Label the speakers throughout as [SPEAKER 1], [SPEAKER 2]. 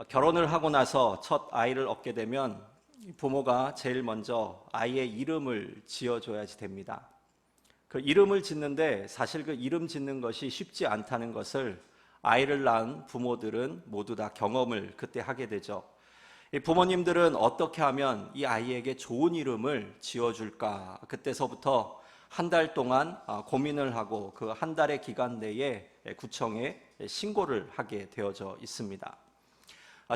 [SPEAKER 1] 결혼을 하고 나서 첫 아이를 얻게 되면 부모가 제일 먼저 아이의 이름을 지어줘야지 됩니다. 그 이름을 짓는데 사실 그 이름 짓는 것이 쉽지 않다는 것을 아이를 낳은 부모들은 모두 다 경험을 그때 하게 되죠. 이 부모님들은 어떻게 하면 이 아이에게 좋은 이름을 지어줄까? 그때서부터 한 달 동안 고민을 하고 그 한 달의 기간 내에 구청에 신고를 하게 되어져 있습니다.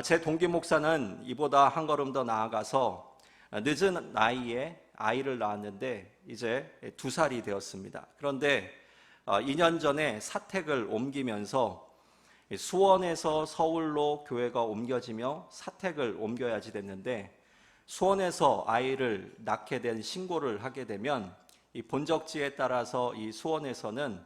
[SPEAKER 1] 제 동기 목사는 이보다 한 걸음 더 나아가서 늦은 나이에 아이를 낳았는데 이제 2살이 되었습니다. 그런데 2년 전에 사택을 옮기면서 수원에서 서울로 교회가 옮겨지며 사택을 옮겨야지 됐는데, 수원에서 아이를 낳게 된 신고를 하게 되면 이 본적지에 따라서 이 수원에서는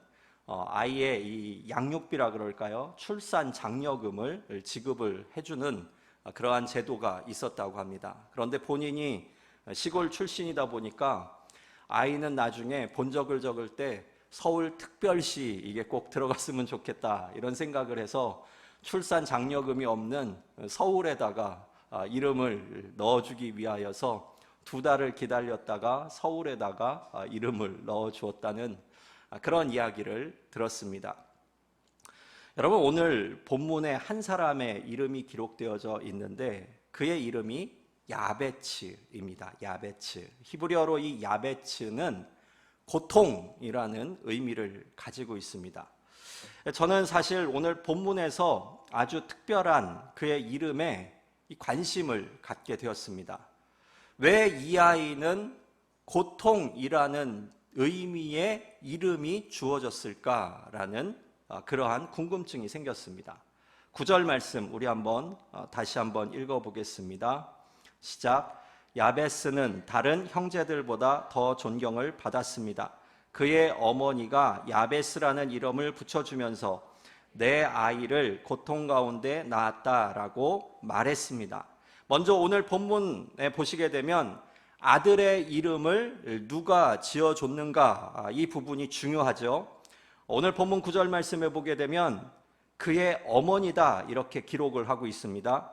[SPEAKER 1] 아이의 이 양육비라 그럴까요? 출산 장려금을 지급을 해주는 그러한 제도가 있었다고 합니다. 그런데 본인이 시골 출신이다 보니까 아이는 나중에 본적을 적을 때 서울특별시 이게 꼭 들어갔으면 좋겠다 이런 생각을 해서 출산 장려금이 없는 서울에다가 이름을 넣어주기 위하여서 2달을 기다렸다가 서울에다가 이름을 넣어주었다는 그런 이야기를 들었습니다. 여러분, 오늘 본문에 한 사람의 이름이 기록되어져 있는데 그의 이름이 야베츠입니다. 야베츠. 히브리어로 이 야베츠는 고통이라는 의미를 가지고 있습니다. 저는 사실 오늘 본문에서 아주 특별한 그의 이름에 관심을 갖게 되었습니다. 왜 이 아이는 고통이라는 의미의 이름이 주어졌을까라는 그러한 궁금증이 생겼습니다. 9절 말씀 우리 다시 한번 읽어보겠습니다. 시작. 야베스는 다른 형제들보다 더 존경을 받았습니다. 그의 어머니가 야베스라는 이름을 붙여주면서 내 아이를 고통 가운데 낳았다라고 말했습니다. 먼저 오늘 본문에 보시게 되면 아들의 이름을 누가 지어줬는가, 이 부분이 중요하죠. 오늘 본문 9절 말씀에 보게 되면 그의 어머니다 이렇게 기록을 하고 있습니다.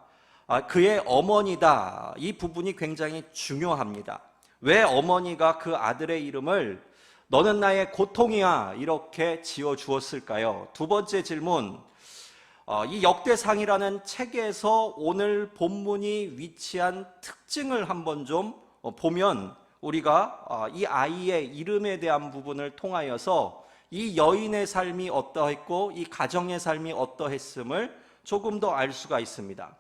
[SPEAKER 1] 그의 어머니다, 이 부분이 굉장히 중요합니다. 왜 어머니가 그 아들의 이름을 너는 나의 고통이야 이렇게 지어주었을까요? 두 번째 질문, 이 역대상이라는 책에서 오늘 본문이 위치한 특징을 한번 좀 보면 우리가 이 아이의 이름에 대한 부분을 통하여서 이 여인의 삶이 어떠했고 이 가정의 삶이 어떠했음을 조금 더 알 수가 있습니다.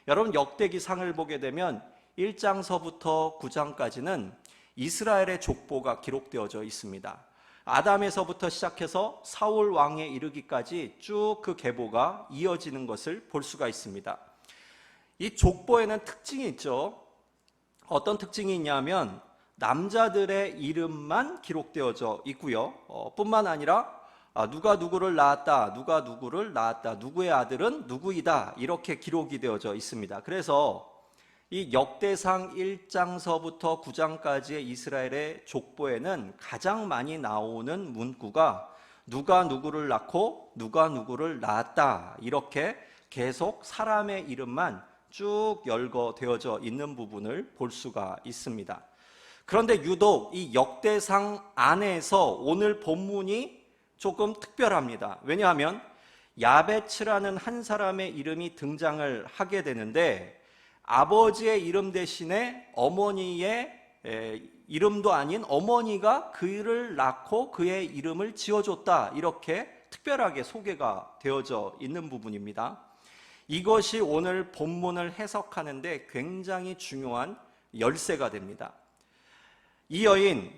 [SPEAKER 1] 여러분, 역대기상을 보게 되면 1장서부터 9장까지는 이스라엘의 족보가 기록되어져 있습니다. 아담에서부터 시작해서 사울 왕에 이르기까지 쭉 그 계보가 이어지는 것을 볼 수가 있습니다. 이 족보에는 특징이 있죠. 어떤 특징이 있냐면 남자들의 이름만 기록되어져 있고요. 뿐만 아니라 누가 누구를 낳았다, 누가 누구를 낳았다, 누구의 아들은 누구이다 이렇게 기록이 되어져 있습니다. 그래서 이 역대상 1장서부터 9장까지의 이스라엘의 족보에는 가장 많이 나오는 문구가 누가 누구를 낳고 누가 누구를 낳았다 이렇게 계속 사람의 이름만 쭉 열거되어져 있는 부분을 볼 수가 있습니다. 그런데 유독 이 역대상 안에서 오늘 본문이 조금 특별합니다. 왜냐하면 야베츠라는 한 사람의 이름이 등장을 하게 되는데 아버지의 이름 대신에 어머니의 이름도 아닌 어머니가 그를 낳고 그의 이름을 지어줬다 이렇게 특별하게 소개가 되어져 있는 부분입니다. 이것이 오늘 본문을 해석하는데 굉장히 중요한 열쇠가 됩니다. 이 여인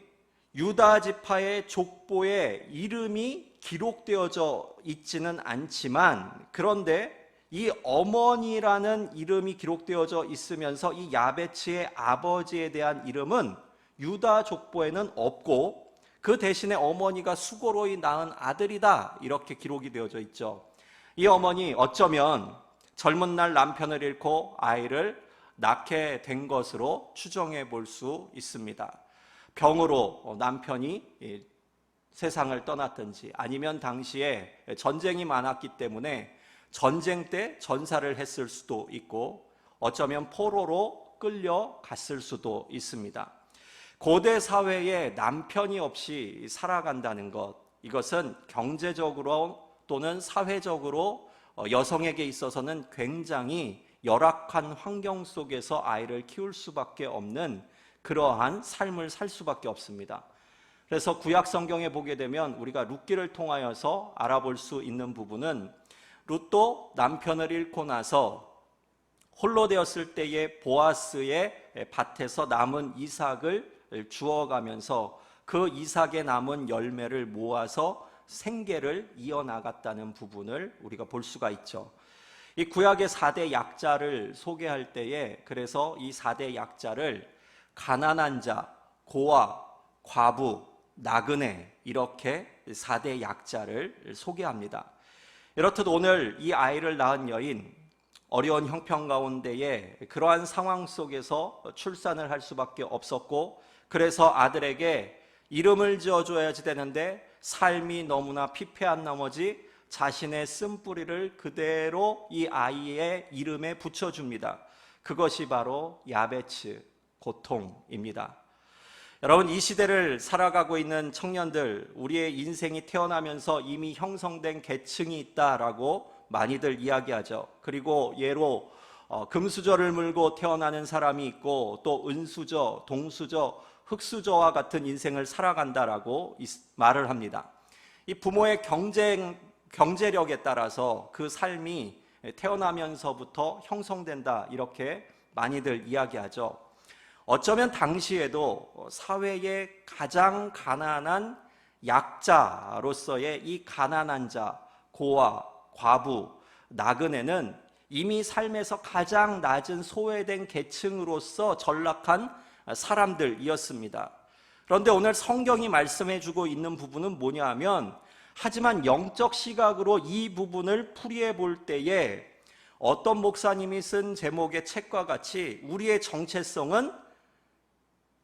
[SPEAKER 1] 유다 지파의 족보에 이름이 기록되어져 있지는 않지만 그런데 이 어머니라는 이름이 기록되어져 있으면서 이 야베츠의 아버지에 대한 이름은 유다 족보에는 없고 그 대신에 어머니가 수고로이 낳은 아들이다 이렇게 기록이 되어져 있죠. 이 어머니 어쩌면 젊은 날 남편을 잃고 아이를 낳게 된 것으로 추정해 볼 수 있습니다. 병으로 남편이 세상을 떠났든지 아니면 당시에 전쟁이 많았기 때문에 전쟁 때 전사를 했을 수도 있고 어쩌면 포로로 끌려갔을 수도 있습니다. 고대 사회에 남편이 없이 살아간다는 것, 이것은 경제적으로 또는 사회적으로 여성에게 있어서는 굉장히 열악한 환경 속에서 아이를 키울 수밖에 없는 그러한 삶을 살 수밖에 없습니다. 그래서 구약 성경에 보게 되면 우리가 룻기를 통하여서 알아볼 수 있는 부분은 룻도 남편을 잃고 나서 홀로 되었을 때에 보아스의 밭에서 남은 이삭을 주워가면서 그 이삭에 남은 열매를 모아서 생계를 이어나갔다는 부분을 우리가 볼 수가 있죠. 이 구약의 4대 약자를 소개할 때에 그래서 이 4대 약자를 가난한 자, 고아, 과부, 나그네 이렇게 4대 약자를 소개합니다. 이렇듯 오늘 이 아이를 낳은 여인, 어려운 형편 가운데에 그러한 상황 속에서 출산을 할 수밖에 없었고 그래서 아들에게 이름을 지어줘야지 되는데 삶이 너무나 피폐한 나머지 자신의 쓴뿌리를 그대로 이 아이의 이름에 붙여줍니다. 그것이 바로 야베츠, 고통입니다. 여러분, 이 시대를 살아가고 있는 청년들, 우리의 인생이 태어나면서 이미 형성된 계층이 있다라고 많이들 이야기하죠. 그리고 예로 금수저를 물고 태어나는 사람이 있고 또 은수저, 동수저, 흙수저와 같은 인생을 살아간다라고 말을 합니다. 이 부모의 경제력에 따라서 그 삶이 태어나면서부터 형성된다 이렇게 많이들 이야기하죠. 어쩌면 당시에도 사회의 가장 가난한 약자로서의 이 가난한 자, 고아, 과부, 나그네는 이미 삶에서 가장 낮은 소외된 계층으로서 전락한 사람들이었습니다. 그런데 오늘 성경이 말씀해주고 있는 부분은 뭐냐 하면 하지만 영적 시각으로 이 부분을 풀이해 볼 때에 어떤 목사님이 쓴 제목의 책과 같이 우리의 정체성은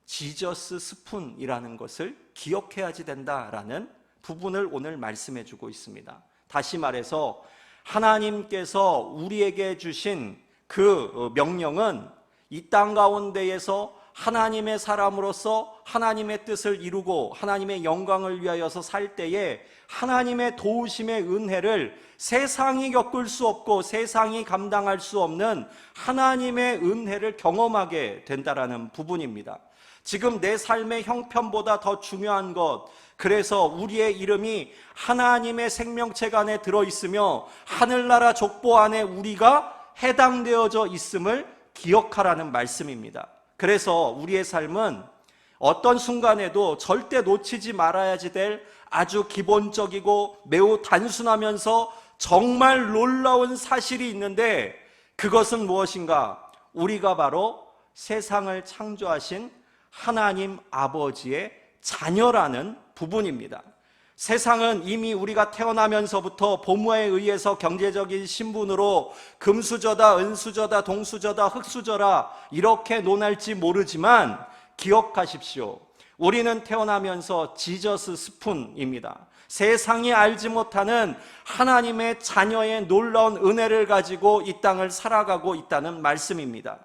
[SPEAKER 1] 지저스 스푼이라는 것을 기억해야지 된다라는 부분을 오늘 말씀해 주고 있습니다. 다시 말해서 하나님께서 우리에게 주신 그 명령은 이 땅 가운데에서 하나님의 사람으로서 하나님의 뜻을 이루고 하나님의 영광을 위하여서 살 때에 하나님의 도우심의 은혜를 세상이 겪을 수 없고 세상이 감당할 수 없는 하나님의 은혜를 경험하게 된다라는 부분입니다. 지금 내 삶의 형편보다 더 중요한 것, 그래서 우리의 이름이 하나님의 생명책 안에 들어있으며 하늘나라 족보 안에 우리가 해당되어져 있음을 기억하라는 말씀입니다. 그래서 우리의 삶은 어떤 순간에도 절대 놓치지 말아야지 될 아주 기본적이고 매우 단순하면서 정말 놀라운 사실이 있는데 그것은 무엇인가? 우리가 바로 세상을 창조하신 하나님 아버지의 자녀라는 부분입니다. 세상은 이미 우리가 태어나면서부터 부모에 의해서 경제적인 신분으로 금수저다, 은수저다, 동수저다, 흙수저라 이렇게 논할지 모르지만 기억하십시오. 우리는 태어나면서 지저스 스푼입니다. 세상이 알지 못하는 하나님의 자녀의 놀라운 은혜를 가지고 이 땅을 살아가고 있다는 말씀입니다.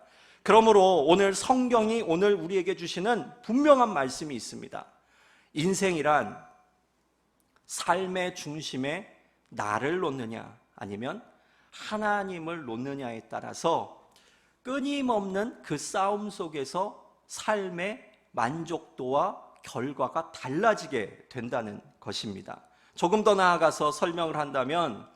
[SPEAKER 1] 그러므로 오늘 성경이 오늘 우리에게 주시는 분명한 말씀이 있습니다. 인생이란 삶의 중심에 나를 놓느냐 아니면 하나님을 놓느냐에 따라서 끊임없는 그 싸움 속에서 삶의 만족도와 결과가 달라지게 된다는 것입니다. 조금 더 나아가서 설명을 한다면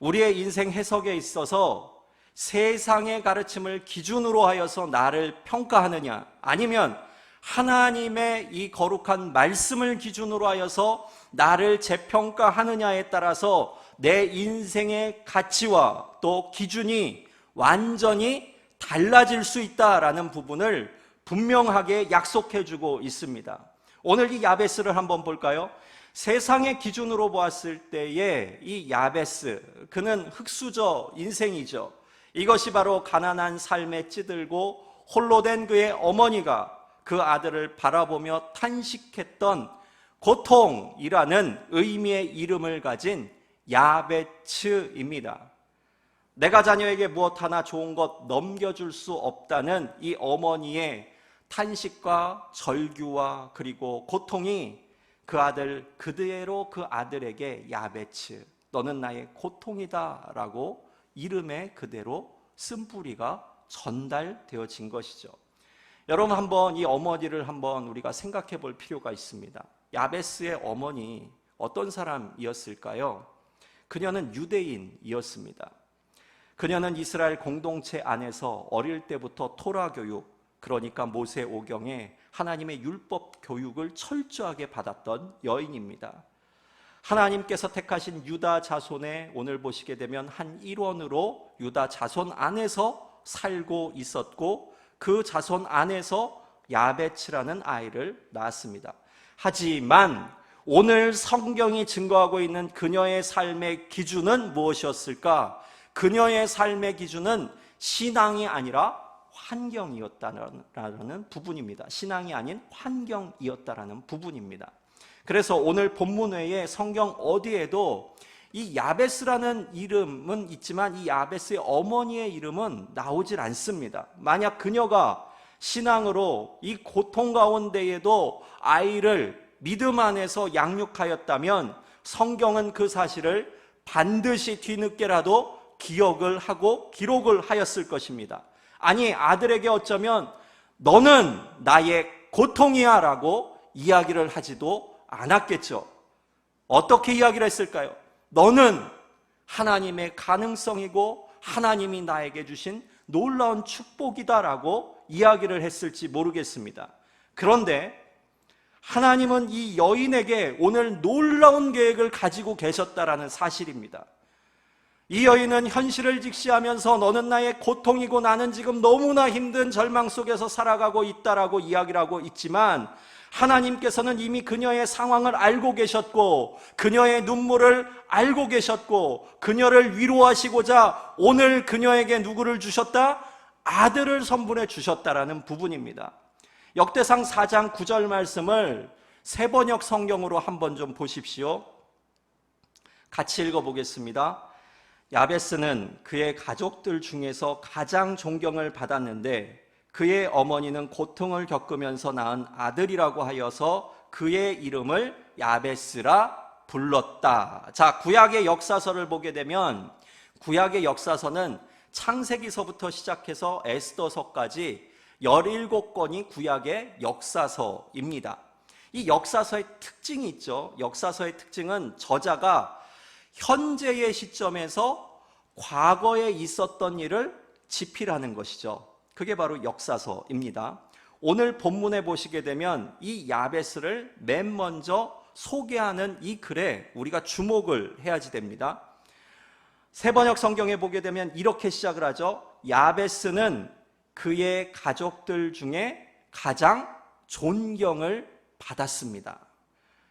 [SPEAKER 1] 우리의 인생 해석에 있어서 세상의 가르침을 기준으로 하여서 나를 평가하느냐 아니면 하나님의 이 거룩한 말씀을 기준으로 하여서 나를 재평가하느냐에 따라서 내 인생의 가치와 또 기준이 완전히 달라질 수 있다라는 부분을 분명하게 약속해주고 있습니다. 오늘 이 야베스를 한번 볼까요? 세상의 기준으로 보았을 때의 이 야베스, 그는 흙수저 인생이죠. 이것이 바로 가난한 삶에 찌들고 홀로 된 그의 어머니가 그 아들을 바라보며 탄식했던 고통이라는 의미의 이름을 가진 야베츠입니다. 내가 자녀에게 무엇 하나 좋은 것 넘겨줄 수 없다는 이 어머니의 탄식과 절규와 그리고 고통이 그 아들 그대로 그 아들에게 야베츠, 너는 나의 고통이다 라고 이름에 그대로 쓴뿌리가 전달되어진 것이죠. 여러분, 한번 이 어머니를 한번 우리가 생각해 볼 필요가 있습니다. 야베스의 어머니 어떤 사람이었을까요? 그녀는 유대인이었습니다. 그녀는 이스라엘 공동체 안에서 어릴 때부터 토라 교육, 그러니까 모세 오경에 하나님의 율법 교육을 철저하게 받았던 여인입니다. 하나님께서 택하신 유다 자손의, 오늘 보시게 되면 한 일원으로 유다 자손 안에서 살고 있었고, 그 자손 안에서 야베츠라는 아이를 낳았습니다. 하지만 오늘 성경이 증거하고 있는 그녀의 삶의 기준은 무엇이었을까? 그녀의 삶의 기준은 신앙이 아니라 환경이었다는 부분입니다. 신앙이 아닌 환경이었다는 부분입니다. 그래서 오늘 본문 외에 성경 어디에도 이 야베스라는 이름은 있지만 이 야베스의 어머니의 이름은 나오질 않습니다. 만약 그녀가 신앙으로 이 고통 가운데에도 아이를 믿음 안에서 양육하였다면 성경은 그 사실을 반드시 뒤늦게라도 기억을 하고 기록을 하였을 것입니다. 아니, 아들에게 어쩌면 너는 나의 고통이야 라고 이야기를 하지도 않았겠죠. 어떻게 이야기를 했을까요? 너는 하나님의 가능성이고 하나님이 나에게 주신 놀라운 축복이다 라고 이야기를 했을지 모르겠습니다. 그런데 하나님은 이 여인에게 오늘 놀라운 계획을 가지고 계셨다라는 사실입니다. 이 여인은 현실을 직시하면서 너는 나의 고통이고 나는 지금 너무나 힘든 절망 속에서 살아가고 있다라고 이야기를 하고 있지만, 하나님께서는 이미 그녀의 상황을 알고 계셨고 그녀의 눈물을 알고 계셨고 그녀를 위로하시고자 오늘 그녀에게 누구를 주셨다? 아들을 선물해 주셨다라는 부분입니다. 역대상 4장 9절 말씀을 세번역 성경으로 한번 좀 보십시오. 같이 읽어보겠습니다. 야베스는 그의 가족들 중에서 가장 존경을 받았는데 그의 어머니는 고통을 겪으면서 낳은 아들이라고 하여서 그의 이름을 야베스라 불렀다. 자, 구약의 역사서를 보게 되면 구약의 역사서는 창세기서부터 시작해서 에스더서까지 17권이 구약의 역사서입니다. 이 역사서의 특징이 있죠. 역사서의 특징은 저자가 현재의 시점에서 과거에 있었던 일을 집필하는 것이죠. 그게 바로 역사서입니다. 오늘 본문에 보시게 되면 이 야베스를 맨 먼저 소개하는 이 글에 우리가 주목을 해야지 됩니다. 세번역 성경에 보게 되면 이렇게 시작을 하죠. 야베스는 그의 가족들 중에 가장 존경을 받았습니다.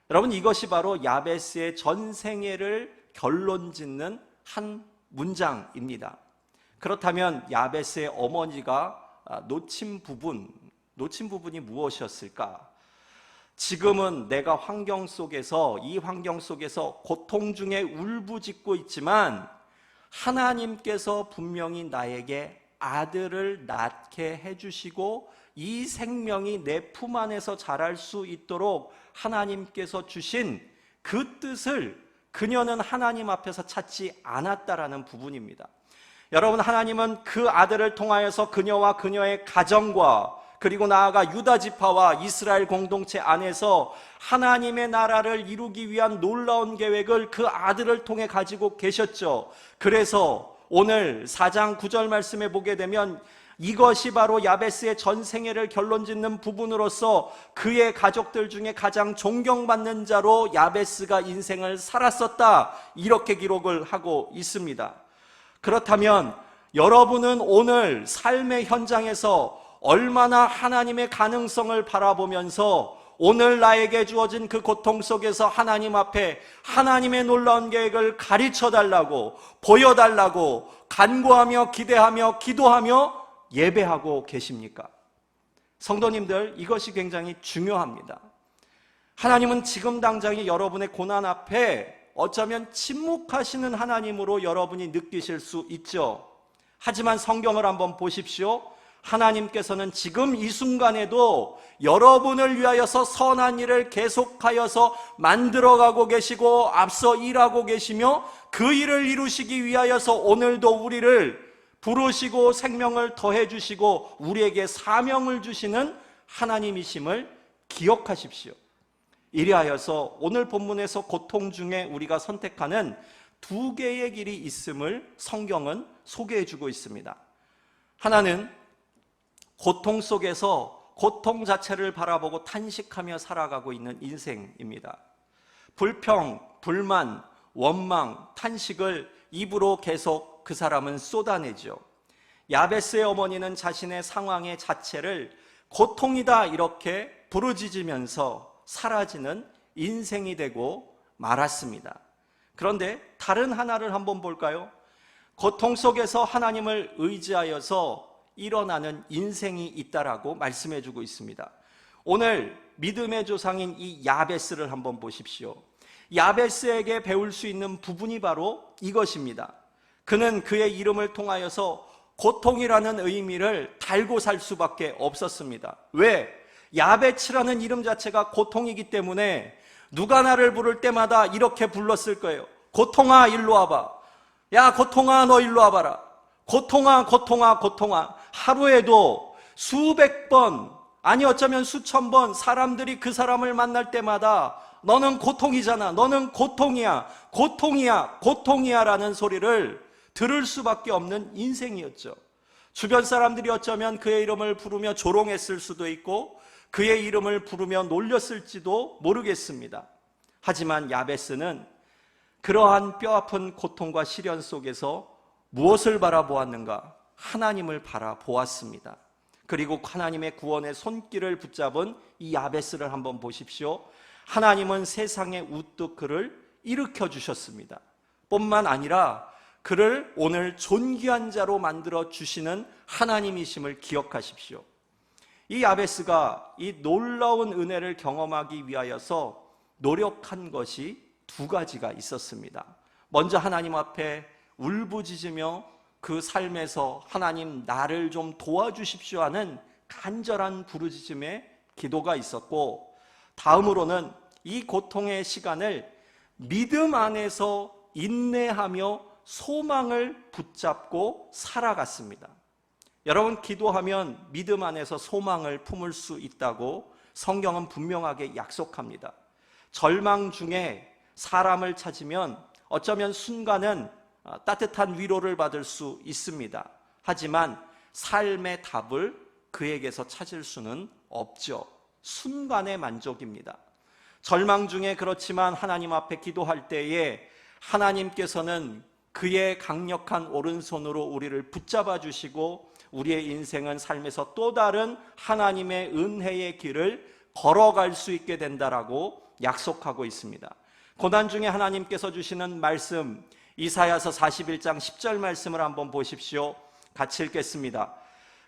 [SPEAKER 1] 여러분, 이것이 바로 야베스의 전생애를 결론짓는 한 문장입니다. 그렇다면 야베스의 어머니가 놓친 부분이 무엇이었을까? 지금은 내가 이 환경 속에서 고통 중에 울부짖고 있지만 하나님께서 분명히 나에게 아들을 낳게 해주시고 이 생명이 내 품 안에서 자랄 수 있도록 하나님께서 주신 그 뜻을 그녀는 하나님 앞에서 찾지 않았다라는 부분입니다. 여러분, 하나님은 그 아들을 통하여서 그녀와 그녀의 가정과 그리고 나아가 유다 지파와 이스라엘 공동체 안에서 하나님의 나라를 이루기 위한 놀라운 계획을 그 아들을 통해 가지고 계셨죠. 그래서 오늘 4장 9절 말씀에 보게 되면 이것이 바로 야베스의 전생애를 결론짓는 부분으로서 그의 가족들 중에 가장 존경받는 자로 야베스가 인생을 살았었다, 이렇게 기록을 하고 있습니다. 그렇다면 여러분은 오늘 삶의 현장에서 얼마나 하나님의 가능성을 바라보면서 오늘 나에게 주어진 그 고통 속에서 하나님 앞에 하나님의 놀라운 계획을 가르쳐달라고, 보여달라고 간구하며 기대하며 기도하며 예배하고 계십니까? 성도님들, 이것이 굉장히 중요합니다. 하나님은 지금 당장의 여러분의 고난 앞에 어쩌면 침묵하시는 하나님으로 여러분이 느끼실 수 있죠. 하지만 성경을 한번 보십시오. 하나님께서는 지금 이 순간에도 여러분을 위하여서 선한 일을 계속하여서 만들어가고 계시고 앞서 일하고 계시며 그 일을 이루시기 위하여서 오늘도 우리를 부르시고 생명을 더해 주시고 우리에게 사명을 주시는 하나님이심을 기억하십시오. 이리하여서 오늘 본문에서 고통 중에 우리가 선택하는 두 개의 길이 있음을 성경은 소개해 주고 있습니다. 하나는 고통 속에서 고통 자체를 바라보고 탄식하며 살아가고 있는 인생입니다. 불평, 불만, 원망, 탄식을 입으로 계속 그 사람은 쏟아내죠. 야베스의 어머니는 자신의 상황의 자체를 고통이다 이렇게 부르짖으면서 사라지는 인생이 되고 말았습니다. 그런데 다른 하나를 한번 볼까요? 고통 속에서 하나님을 의지하여서 일어나는 인생이 있다라고 말씀해 주고 있습니다. 오늘 믿음의 조상인 이 야베스를 한번 보십시오. 야베스에게 배울 수 있는 부분이 바로 이것입니다. 그는 그의 이름을 통하여서 고통이라는 의미를 달고 살 수밖에 없었습니다. 왜? 야베츠라는 이름 자체가 고통이기 때문에 누가 나를 부를 때마다 이렇게 불렀을 거예요. 고통아 일로 와봐. 야 고통아 너 일로 와봐라. 고통아 고통아 고통아. 하루에도 수백 번 아니 어쩌면 수천 번 사람들이 그 사람을 만날 때마다 너는 고통이잖아. 너는 고통이야. 고통이야. 고통이야 라는 소리를 들을 수밖에 없는 인생이었죠. 주변 사람들이 어쩌면 그의 이름을 부르며 조롱했을 수도 있고 그의 이름을 부르며 놀렸을지도 모르겠습니다. 하지만 야베스는 그러한 뼈아픈 고통과 시련 속에서 무엇을 바라보았는가? 하나님을 바라보았습니다. 그리고 하나님의 구원의 손길을 붙잡은 이 야베스를 한번 보십시오. 하나님은 세상에 우뚝 그를 일으켜 주셨습니다. 뿐만 아니라 그를 오늘 존귀한 자로 만들어 주시는 하나님이심을 기억하십시오. 이 야베스가 이 놀라운 은혜를 경험하기 위하여서 노력한 것이 두 가지가 있었습니다. 먼저 하나님 앞에 울부짖으며 그 삶에서 하나님 나를 좀 도와주십시오 하는 간절한 부르짖음의 기도가 있었고, 다음으로는 이 고통의 시간을 믿음 안에서 인내하며 소망을 붙잡고 살아갔습니다. 여러분, 기도하면 믿음 안에서 소망을 품을 수 있다고 성경은 분명하게 약속합니다. 절망 중에 사람을 찾으면 어쩌면 순간은 따뜻한 위로를 받을 수 있습니다. 하지만 삶의 답을 그에게서 찾을 수는 없죠. 순간의 만족입니다. 절망 중에 그렇지만 하나님 앞에 기도할 때에 하나님께서는 그의 강력한 오른손으로 우리를 붙잡아 주시고 우리의 인생은 삶에서 또 다른 하나님의 은혜의 길을 걸어갈 수 있게 된다라고 약속하고 있습니다. 고난 중에 하나님께서 주시는 말씀, 이사야서 41장 10절 말씀을 한번 보십시오. 같이 읽겠습니다.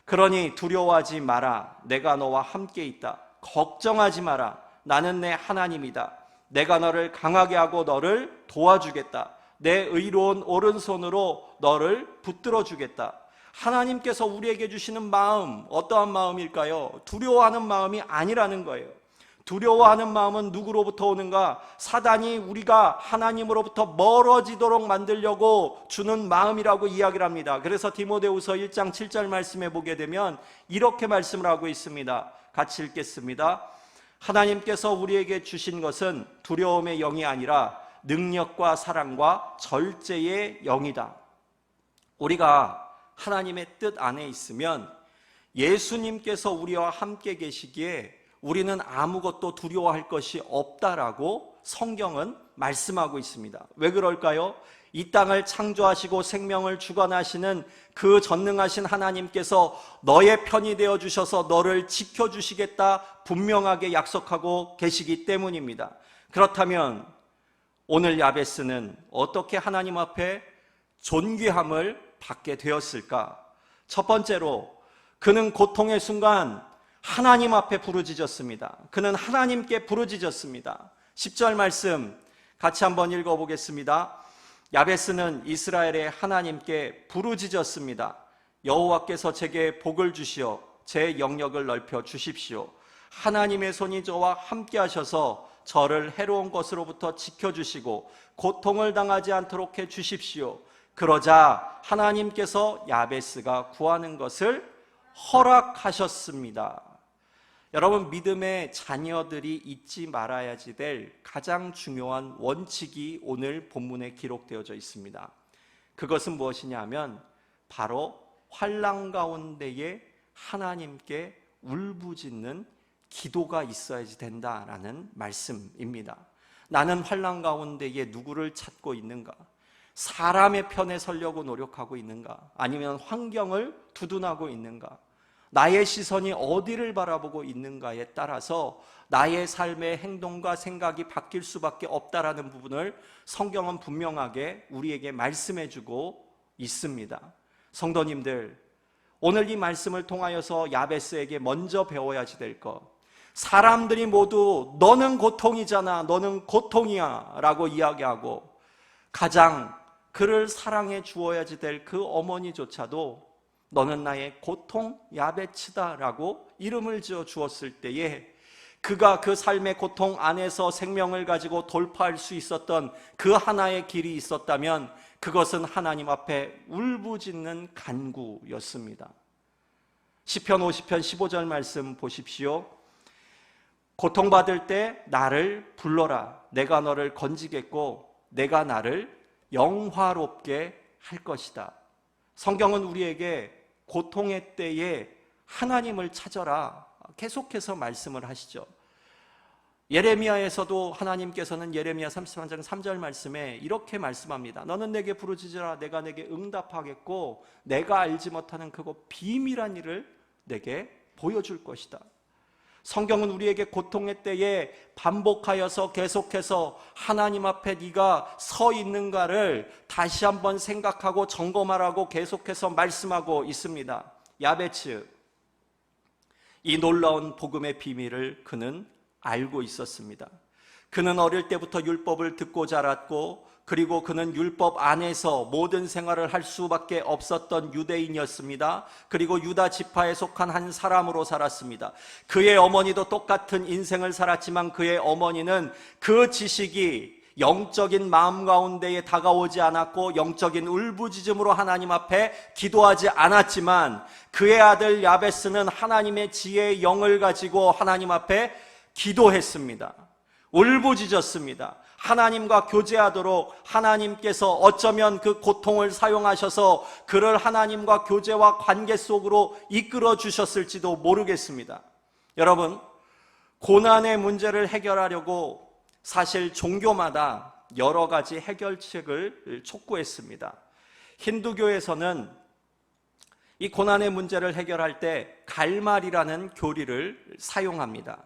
[SPEAKER 1] 그러니 두려워하지 마라. 내가 너와 함께 있다. 걱정하지 마라. 나는 내 하나님이다. 내가 너를 강하게 하고 너를 도와주겠다. 내 의로운 오른손으로 너를 붙들어 주겠다. 하나님께서 우리에게 주시는 마음, 어떠한 마음일까요? 두려워하는 마음이 아니라는 거예요. 두려워하는 마음은 누구로부터 오는가? 사단이 우리가 하나님으로부터 멀어지도록 만들려고 주는 마음이라고 이야기를 합니다. 그래서 디모데후서 1장 7절 말씀에 보게 되면 이렇게 말씀을 하고 있습니다. 같이 읽겠습니다. 하나님께서 우리에게 주신 것은 두려움의 영이 아니라 능력과 사랑과 절제의 영이다. 우리가 하나님의 뜻 안에 있으면 예수님께서 우리와 함께 계시기에 우리는 아무것도 두려워할 것이 없다라고 성경은 말씀하고 있습니다. 왜 그럴까요? 이 땅을 창조하시고 생명을 주관하시는 그 전능하신 하나님께서 너의 편이 되어 주셔서 너를 지켜주시겠다 분명하게 약속하고 계시기 때문입니다. 그렇다면 오늘 야베스는 어떻게 하나님 앞에 존귀함을 받게 되었을까? 첫 번째로 그는 고통의 순간 하나님 앞에 부르짖었습니다. 그는 하나님께 부르짖었습니다. 10절 말씀 같이 한번 읽어보겠습니다. 야베스는 이스라엘의 하나님께 부르짖었습니다. 여호와께서 제게 복을 주시어 제 영역을 넓혀 주십시오. 하나님의 손이 저와 함께 하셔서 저를 해로운 것으로부터 지켜주시고 고통을 당하지 않도록 해 주십시오. 그러자 하나님께서 야베스가 구하는 것을 허락하셨습니다. 여러분, 믿음의 자녀들이 잊지 말아야지 될 가장 중요한 원칙이 오늘 본문에 기록되어져 있습니다. 그것은 무엇이냐 하면 바로 환난 가운데에 하나님께 울부짖는 기도가 있어야지 된다라는 말씀입니다. 나는 환난 가운데에 누구를 찾고 있는가? 사람의 편에 서려고 노력하고 있는가? 아니면 환경을 두둔하고 있는가? 나의 시선이 어디를 바라보고 있는가에 따라서 나의 삶의 행동과 생각이 바뀔 수밖에 없다라는 부분을 성경은 분명하게 우리에게 말씀해주고 있습니다. 성도님들, 오늘 이 말씀을 통하여서 야베스에게 먼저 배워야지 될 것, 사람들이 모두 너는 고통이잖아, 너는 고통이야 라고 이야기하고 가장 그를 사랑해 주어야지 될 그 어머니조차도 너는 나의 고통 야베츠다 라고 이름을 지어 주었을 때에 그가 그 삶의 고통 안에서 생명을 가지고 돌파할 수 있었던 그 하나의 길이 있었다면 그것은 하나님 앞에 울부짖는 간구였습니다. 시편 50편 15절 말씀 보십시오. 고통받을 때 나를 불러라. 내가 너를 건지겠고 내가 나를 영화롭게 할 것이다. 성경은 우리에게 고통의 때에 하나님을 찾아라 계속해서 말씀을 하시죠. 예레미야에서도 하나님께서는 예레미야 33장 3절 말씀에 이렇게 말씀합니다. 너는 내게 부르짖으라. 내가 내게 응답하겠고 내가 알지 못하는 그곳 비밀한 일을 내게 보여줄 것이다. 성경은 우리에게 고통의 때에 반복하여서 계속해서 하나님 앞에 네가 서 있는가를 다시 한번 생각하고 점검하라고 계속해서 말씀하고 있습니다. 야베츠, 이 놀라운 복음의 비밀을 그는 알고 있었습니다. 그는 어릴 때부터 율법을 듣고 자랐고 그리고 그는 율법 안에서 모든 생활을 할 수밖에 없었던 유대인이었습니다. 그리고 유다 지파에 속한 한 사람으로 살았습니다. 그의 어머니도 똑같은 인생을 살았지만 그의 어머니는 그 지식이 영적인 마음 가운데에 다가오지 않았고 영적인 울부짖음으로 하나님 앞에 기도하지 않았지만 그의 아들 야베스는 하나님의 지혜의 영을 가지고 하나님 앞에 기도했습니다. 울부짖었습니다. 하나님과 교제하도록 하나님께서 어쩌면 그 고통을 사용하셔서 그를 하나님과 교제와 관계 속으로 이끌어 주셨을지도 모르겠습니다. 여러분, 고난의 문제를 해결하려고 사실 종교마다 여러 가지 해결책을 촉구했습니다. 힌두교에서는 이 고난의 문제를 해결할 때 갈말이라는 교리를 사용합니다.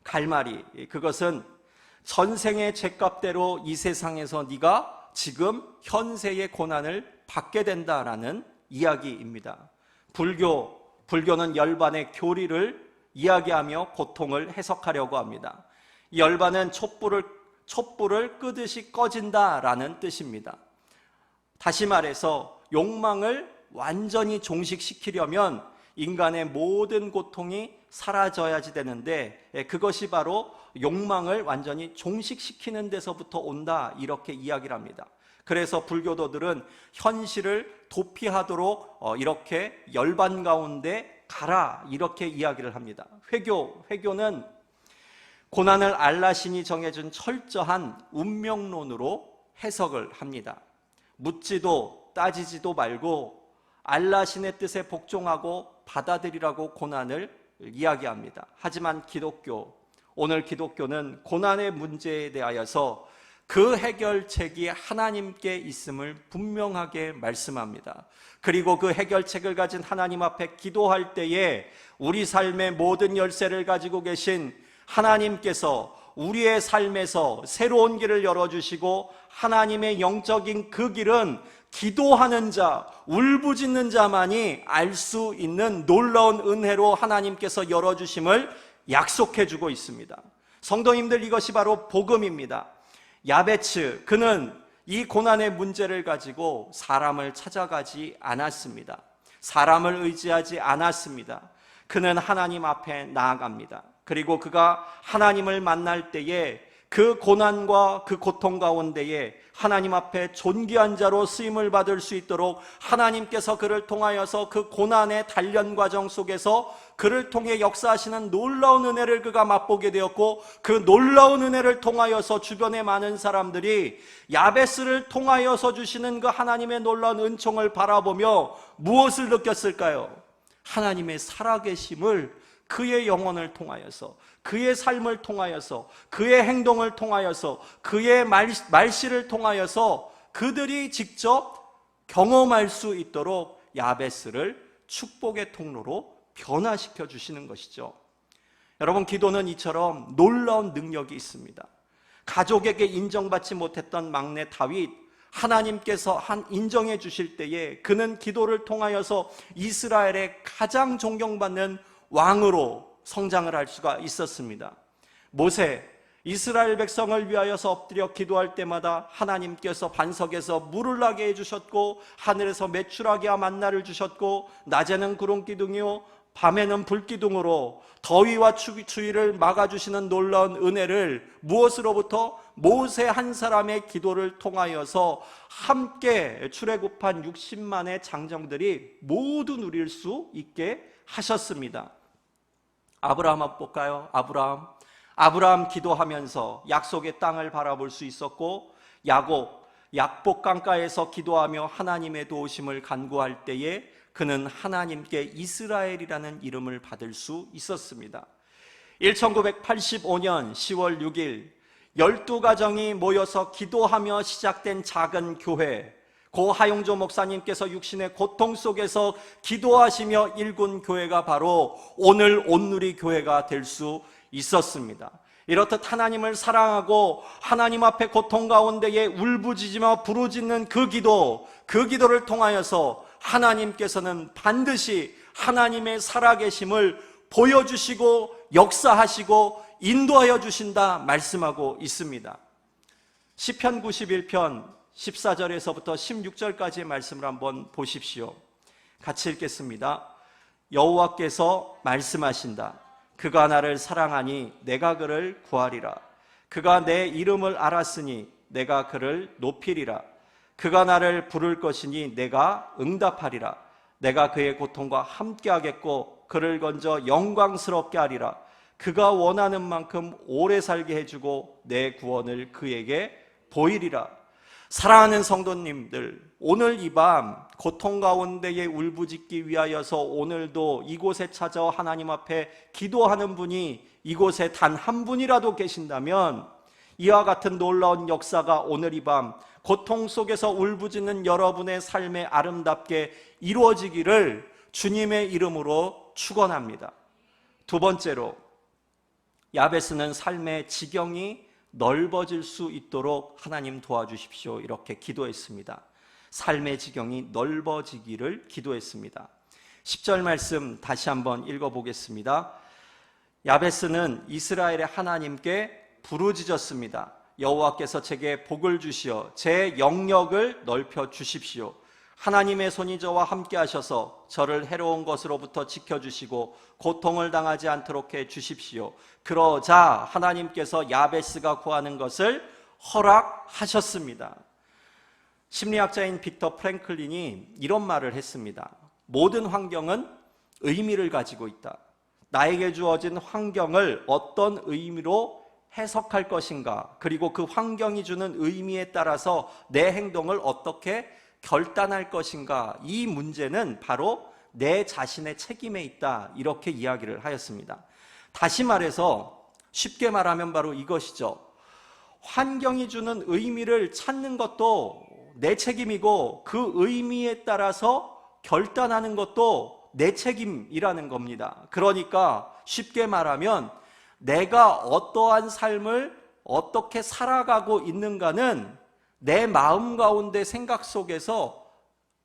[SPEAKER 1] 갈말이, 그것은 전생의 죄값대로 이 세상에서 네가 지금 현세의 고난을 받게 된다라는 이야기입니다. 불교는 열반의 교리를 이야기하며 고통을 해석하려고 합니다. 열반은 촛불을 끄듯이 꺼진다라는 뜻입니다. 다시 말해서 욕망을 완전히 종식시키려면 인간의 모든 고통이 사라져야지 되는데 그것이 바로 욕망을 완전히 종식시키는 데서부터 온다 이렇게 이야기를 합니다. 그래서 불교도들은 현실을 도피하도록 이렇게 열반 가운데 가라 이렇게 이야기를 합니다. 회교는 고난을 알라신이 정해준 철저한 운명론으로 해석을 합니다. 묻지도 따지지도 말고 알라신의 뜻에 복종하고 받아들이라고 고난을 이야기합니다. 하지만 오늘 기독교는 고난의 문제에 대하여서 그 해결책이 하나님께 있음을 분명하게 말씀합니다. 그리고 그 해결책을 가진 하나님 앞에 기도할 때에 우리 삶의 모든 열쇠를 가지고 계신 하나님께서 우리의 삶에서 새로운 길을 열어주시고 하나님의 영적인 그 길은 기도하는 자, 울부짖는 자만이 알 수 있는 놀라운 은혜로 하나님께서 열어주심을 약속해주고 있습니다. 성도님들, 이것이 바로 복음입니다. 야베츠, 그는 이 고난의 문제를 가지고 사람을 찾아가지 않았습니다. 사람을 의지하지 않았습니다. 그는 하나님 앞에 나아갑니다. 그리고 그가 하나님을 만날 때에 그 고난과 그 고통 가운데에 하나님 앞에 존귀한 자로 쓰임을 받을 수 있도록 하나님께서 그를 통하여서 그 고난의 단련 과정 속에서 그를 통해 역사하시는 놀라운 은혜를 그가 맛보게 되었고, 그 놀라운 은혜를 통하여서 주변의 많은 사람들이 야베스를 통하여서 주시는 그 하나님의 놀라운 은총을 바라보며 무엇을 느꼈을까요? 하나님의 살아계심을 그의 영혼을 통하여서, 그의 삶을 통하여서, 그의 행동을 통하여서, 그의 말씨를 통하여서 그들이 직접 경험할 수 있도록 야베스를 축복의 통로로 변화시켜 주시는 것이죠. 여러분, 기도는 이처럼 놀라운 능력이 있습니다. 가족에게 인정받지 못했던 막내 다윗, 하나님께서 인정해 주실 때에 그는 기도를 통하여서 이스라엘의 가장 존경받는 왕으로 성장을 할 수가 있었습니다. 모세, 이스라엘 백성을 위하여서 엎드려 기도할 때마다 하나님께서 반석에서 물을 나게 해주셨고, 하늘에서 메추라기와 만나를 주셨고, 낮에는 구름기둥이요 밤에는 불기둥으로 더위와 추위를 막아주시는 놀라운 은혜를 무엇으로부터? 모세 한 사람의 기도를 통하여서 함께 출애굽한 60만의 장정들이 모두 누릴 수 있게 하셨습니다. 아브라함 한번 볼까요? 아브라함 기도하면서 약속의 땅을 바라볼 수 있었고, 야곱 약복 강가에서 기도하며 하나님의 도우심을 간구할 때에 그는 하나님께 이스라엘이라는 이름을 받을 수 있었습니다. 1985년 10월 6일 12가정이 모여서 기도하며 시작된 작은 교회, 고 하용조 목사님께서 육신의 고통 속에서 기도하시며 일군 교회가 바로 오늘 온누리 교회가 될 수 있었습니다. 이렇듯 하나님을 사랑하고 하나님 앞에 고통 가운데에 울부짖으며 부르짖는 그 기도를 통하여서 하나님께서는 반드시 하나님의 살아계심을 보여주시고 역사하시고 인도하여 주신다 말씀하고 있습니다. 시편 91편 14절에서부터 16절까지의 말씀을 한번 보십시오. 같이 읽겠습니다. 여호와께서 말씀하신다. 그가 나를 사랑하니 내가 그를 구하리라. 그가 내 이름을 알았으니 내가 그를 높이리라. 그가 나를 부를 것이니 내가 응답하리라. 내가 그의 고통과 함께하겠고 그를 건져 영광스럽게 하리라. 그가 원하는 만큼 오래 살게 해주고 내 구원을 그에게 보이리라. 사랑하는 성도님들, 오늘 이 밤 고통 가운데에 울부짖기 위하여서 오늘도 이곳에 찾아와 하나님 앞에 기도하는 분이 이곳에 단 한 분이라도 계신다면 이와 같은 놀라운 역사가 오늘 이 밤 고통 속에서 울부짖는 여러분의 삶에 아름답게 이루어지기를 주님의 이름으로 축원합니다. 두 번째로, 야베스는 삶의 지경이 넓어질 수 있도록 하나님 도와주십시오 이렇게 기도했습니다. 삶의 지경이 넓어지기를 기도했습니다. 10절 말씀 다시 한번 읽어보겠습니다. 야베스는 이스라엘의 하나님께 부르짖었습니다. 여호와께서 제게 복을 주시어 제 영역을 넓혀 주십시오. 하나님의 손이 저와 함께 하셔서 저를 해로운 것으로부터 지켜주시고 고통을 당하지 않도록 해 주십시오. 그러자 하나님께서 야베스가 구하는 것을 허락하셨습니다. 심리학자인 빅터 프랭클린이 이런 말을 했습니다. 모든 환경은 의미를 가지고 있다. 나에게 주어진 환경을 어떤 의미로 해석할 것인가, 그리고 그 환경이 주는 의미에 따라서 내 행동을 어떻게 결단할 것인가, 이 문제는 바로 내 자신의 책임에 있다 이렇게 이야기를 하였습니다. 다시 말해서 쉽게 말하면 바로 이것이죠. 환경이 주는 의미를 찾는 것도 내 책임이고 그 의미에 따라서 결단하는 것도 내 책임이라는 겁니다. 그러니까 쉽게 말하면 내가 어떠한 삶을 어떻게 살아가고 있는가는 내 마음 가운데 생각 속에서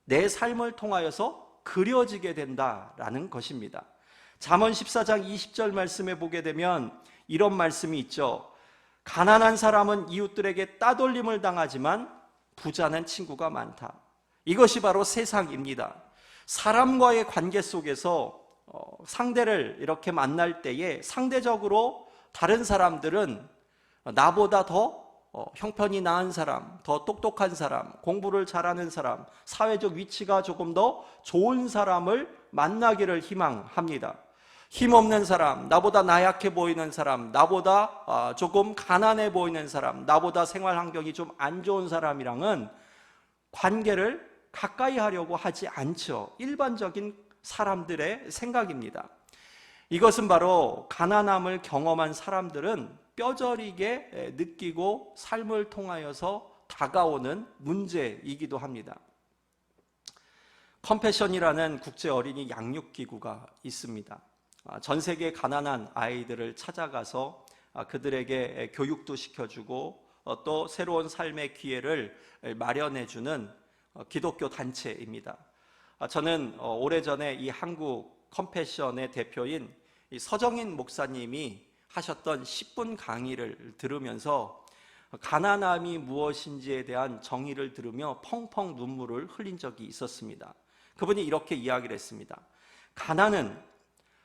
[SPEAKER 1] 내 삶을 통하여서 그려지게 된다라는 것입니다. 잠언 14장 20절 말씀에 보게 되면 이런 말씀이 있죠. 가난한 사람은 이웃들에게 따돌림을 당하지만 부자는 친구가 많다. 이것이 바로 세상입니다. 사람과의 관계 속에서 상대를 이렇게 만날 때에 상대적으로 다른 사람들은 나보다 더 형편이 나은 사람, 더 똑똑한 사람, 공부를 잘하는 사람, 사회적 위치가 조금 더 좋은 사람을 만나기를 희망합니다. 힘없는 사람, 나보다 나약해 보이는 사람, 나보다 조금 가난해 보이는 사람, 나보다 생활 환경이 좀 안 좋은 사람이랑은 관계를 가까이 하려고 하지 않죠. 일반적인 사람들의 생각입니다. 이것은 바로 가난함을 경험한 사람들은 뼈저리게 느끼고 삶을 통하여서 다가오는 문제이기도 합니다. 컴패션이라는 국제 어린이 양육 기구가 있습니다. 전 세계 가난한 아이들을 찾아가서 그들에게 교육도 시켜주고 또 새로운 삶의 기회를 마련해주는 기독교 단체입니다. 저는 오래전에 이 한국 컴패션의 대표인 서정인 목사님이 하셨던 10분 강의를 들으면서 가난함이 무엇인지에 대한 정의를 들으며 펑펑 눈물을 흘린 적이 있었습니다. 그분이 이렇게 이야기를 했습니다. 가난은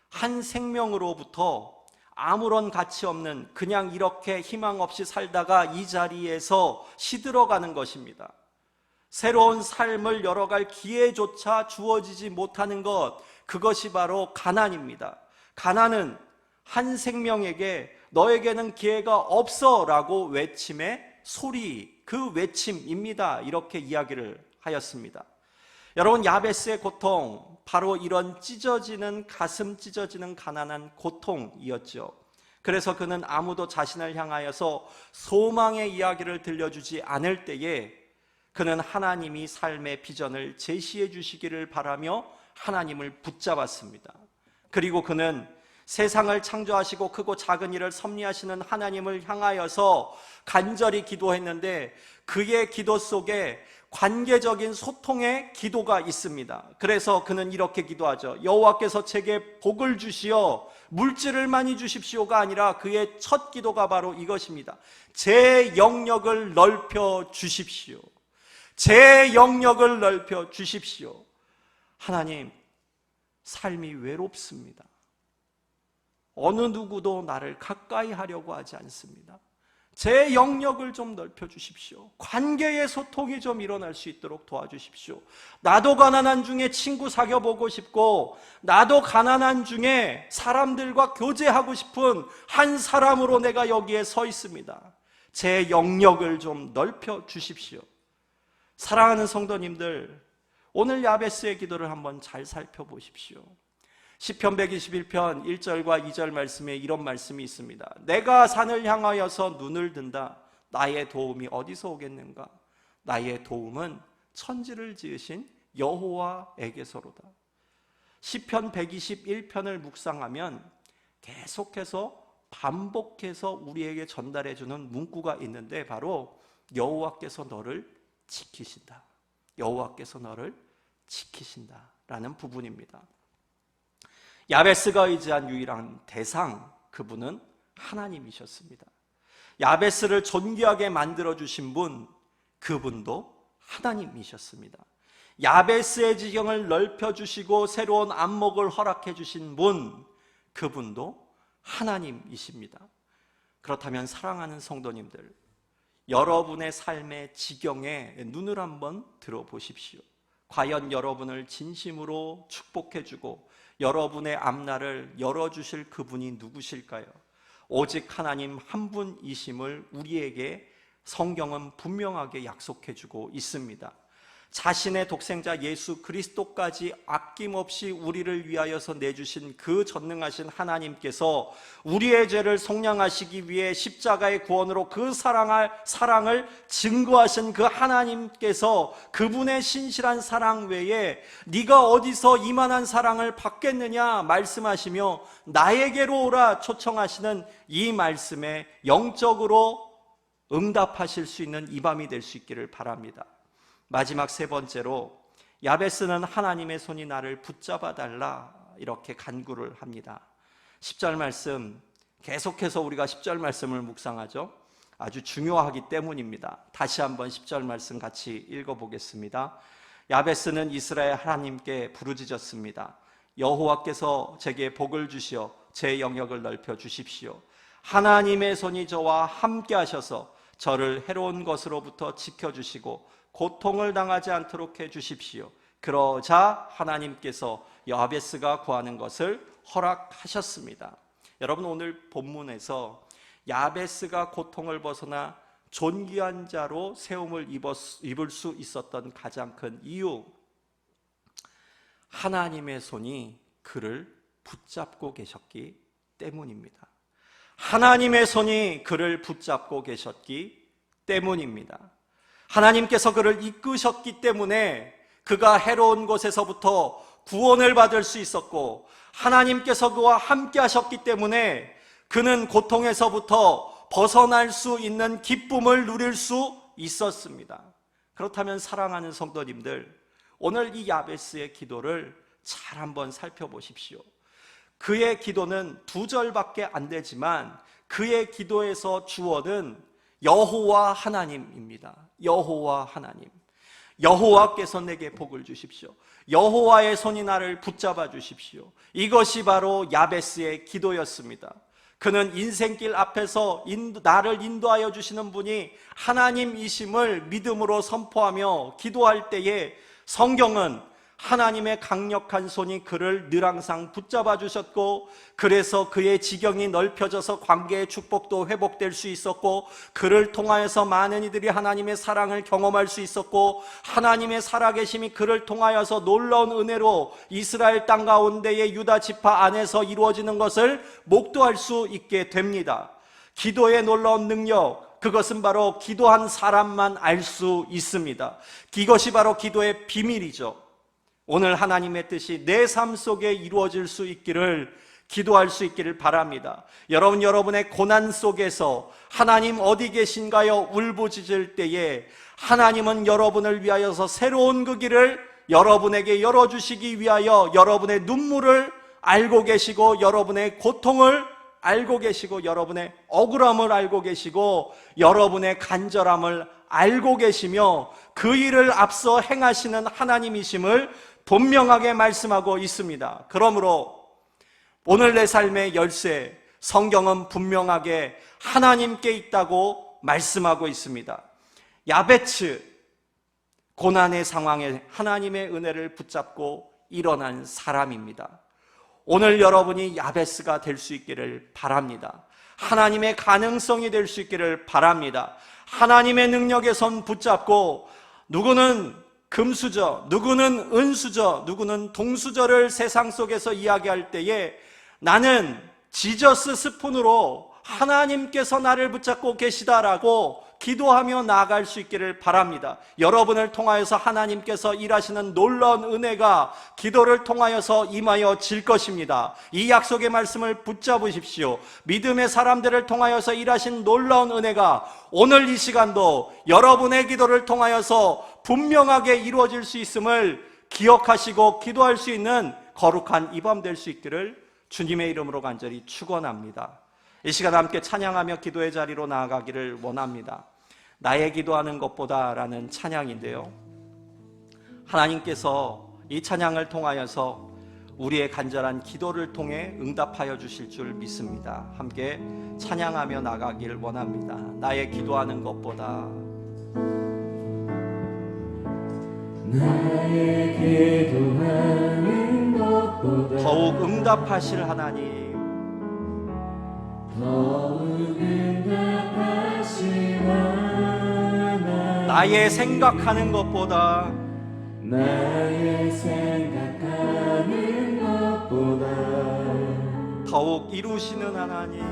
[SPEAKER 1] 한 생명으로부터 아무런 가치 없는 그냥 이렇게 희망 없이 살다가 이 자리에서 시들어가는 것입니다. 새로운 삶을 열어갈 기회조차 주어지지 못하는 것, 그것이 바로 가난입니다. 가난은 한 생명에게 너에게는 기회가 없어 라고 외침의 소리, 그 외침입니다. 이렇게 이야기를 하였습니다. 여러분, 야베스의 고통, 바로 이런 찢어지는, 가슴 찢어지는 가난한 고통이었죠. 그래서 그는 아무도 자신을 향하여서 소망의 이야기를 들려주지 않을 때에 그는 하나님이 삶의 비전을 제시해 주시기를 바라며 하나님을 붙잡았습니다. 그리고 그는 세상을 창조하시고 크고 작은 일을 섭리하시는 하나님을 향하여서 간절히 기도했는데 그의 기도 속에 관계적인 소통의 기도가 있습니다. 그래서 그는 이렇게 기도하죠. 여호와께서 제게 복을 주시어 물질을 많이 주십시오가 아니라 그의 첫 기도가 바로 이것입니다. 제 영역을 넓혀 주십시오. 제 영역을 넓혀 주십시오. 하나님, 삶이 외롭습니다. 어느 누구도 나를 가까이 하려고 하지 않습니다. 제 영역을 좀 넓혀 주십시오. 관계의 소통이 좀 일어날 수 있도록 도와주십시오. 나도 가난한 중에 친구 사귀어보고 싶고, 나도 가난한 중에 사람들과 교제하고 싶은 한 사람으로 내가 여기에 서 있습니다. 제 영역을 좀 넓혀 주십시오. 사랑하는 성도님들, 오늘 야베스의 기도를 한번 잘 살펴보십시오. 시편 121편 1절과 2절 말씀에 이런 말씀이 있습니다. 내가 산을 향하여서 눈을 든다. 나의 도움이 어디서 오겠는가? 나의 도움은 천지를 지으신 여호와에게서로다. 시편 121편을 묵상하면 계속해서 반복해서 우리에게 전달해주는 문구가 있는데 바로 여호와께서 너를 지키신다. 여호와께서 너를 지키신다 라는 부분입니다. 야베스가 의지한 유일한 대상, 그분은 하나님이셨습니다. 야베스를 존귀하게 만들어주신 분, 그분도 하나님이셨습니다. 야베스의 지경을 넓혀주시고 새로운 안목을 허락해주신 분, 그분도 하나님이십니다. 그렇다면 사랑하는 성도님들, 여러분의 삶의 지경에 눈을 한번 들어보십시오. 과연 여러분을 진심으로 축복해주고 여러분의 앞날을 열어주실 그분이 누구실까요? 오직 하나님 한 분이심을 우리에게 성경은 분명하게 약속해주고 있습니다. 자신의 독생자 예수 그리스도까지 아낌없이 우리를 위하여서 내주신 그 전능하신 하나님께서 우리의 죄를 속량하시기 위해 십자가의 구원으로 그 사랑을 증거하신 그 하나님께서 그분의 신실한 사랑 외에 네가 어디서 이만한 사랑을 받겠느냐 말씀하시며 나에게로 오라 초청하시는 이 말씀에 영적으로 응답하실 수 있는 이 밤이 될 수 있기를 바랍니다. 마지막 세 번째로 야베스는 하나님의 손이 나를 붙잡아 달라 이렇게 간구를 합니다. 10절 말씀, 계속해서 우리가 10절 말씀을 묵상하죠. 아주 중요하기 때문입니다. 다시 한번 10절 말씀 같이 읽어보겠습니다. 야베스는 이스라엘 하나님께 부르짖었습니다. 여호와께서 제게 복을 주시어 제 영역을 넓혀 주십시오. 하나님의 손이 저와 함께 하셔서 저를 해로운 것으로부터 지켜주시고 고통을 당하지 않도록 해주십시오. 그러자 하나님께서 야베스가 구하는 것을 허락하셨습니다. 여러분, 오늘 본문에서 야베스가 고통을 벗어나 존귀한 자로 세움을 입을 수 있었던 가장 큰 이유, 하나님의 손이 그를 붙잡고 계셨기 때문입니다. 하나님의 손이 그를 붙잡고 계셨기 때문입니다. 하나님께서 그를 이끄셨기 때문에 그가 해로운 곳에서부터 구원을 받을 수 있었고, 하나님께서 그와 함께 하셨기 때문에 그는 고통에서부터 벗어날 수 있는 기쁨을 누릴 수 있었습니다. 그렇다면 사랑하는 성도님들, 오늘 이 야베스의 기도를 잘 한번 살펴보십시오. 그의 기도는 2절밖에 안 되지만 그의 기도에서 주어는 여호와 하나님입니다. 여호와 하나님. 여호와께서 내게 복을 주십시오. 여호와의 손이 나를 붙잡아 주십시오. 이것이 바로 야베스의 기도였습니다. 그는 인생길 앞에서 나를 인도하여 주시는 분이 하나님이심을 믿음으로 선포하며 기도할 때에 성경은 하나님의 강력한 손이 그를 늘 항상 붙잡아 주셨고, 그래서 그의 지경이 넓혀져서 관계의 축복도 회복될 수 있었고, 그를 통하여서 많은 이들이 하나님의 사랑을 경험할 수 있었고, 하나님의 살아계심이 그를 통하여서 놀라운 은혜로 이스라엘 땅 가운데의 유다 지파 안에서 이루어지는 것을 목도할 수 있게 됩니다. 기도의 놀라운 능력, 그것은 바로 기도한 사람만 알 수 있습니다. 이것이 바로 기도의 비밀이죠. 오늘 하나님의 뜻이 내 삶 속에 이루어질 수 있기를, 기도할 수 있기를 바랍니다. 여러분의 고난 속에서 하나님 어디 계신가요? 울부짖을 때에 하나님은 여러분을 위하여서 새로운 그 길을 여러분에게 열어주시기 위하여 여러분의 눈물을 알고 계시고, 여러분의 고통을 알고 계시고, 여러분의 억울함을 알고 계시고, 여러분의 간절함을 알고 계시며 그 일을 앞서 행하시는 하나님이심을 분명하게 말씀하고 있습니다. 그러므로 오늘 내 삶의 열쇠, 성경은 분명하게 하나님께 있다고 말씀하고 있습니다. 야베스, 고난의 상황에 하나님의 은혜를 붙잡고 일어난 사람입니다. 오늘 여러분이 야베스가 될 수 있기를 바랍니다. 하나님의 가능성이 될 수 있기를 바랍니다. 하나님의 능력에 손 붙잡고, 누구는 금수저, 누구는 은수저, 누구는 동수저를 세상 속에서 이야기할 때에 나는 지저스 스푼으로 하나님께서 나를 붙잡고 계시다라고 기도하며 나아갈 수 있기를 바랍니다. 여러분을 통하여서 하나님께서 일하시는 놀라운 은혜가 기도를 통하여서 임하여질 것입니다. 이 약속의 말씀을 붙잡으십시오. 믿음의 사람들을 통하여서 일하신 놀라운 은혜가 오늘 이 시간도 여러분의 기도를 통하여서 분명하게 이루어질 수 있음을 기억하시고 기도할 수 있는 거룩한 이 밤 될 수 있기를 주님의 이름으로 간절히 축원합니다. 이 시간 함께 찬양하며 기도의 자리로 나아가기를 원합니다. 나의 기도하는 것보다 라는 찬양인데요, 하나님께서 이 찬양을 통하여서 우리의 간절한 기도를 통해 응답하여 주실 줄 믿습니다. 함께 찬양하며 나가기를 원합니다. 나의 기도하는 것보다,
[SPEAKER 2] 나의 기도하는 것보다
[SPEAKER 1] 더욱 응답하실 하나님,
[SPEAKER 2] 더욱 응답하실 하나님,
[SPEAKER 1] 나의 생각하는 것보다,
[SPEAKER 2] 나의 생각하는 것보다
[SPEAKER 1] 더욱 이루시는 하나님,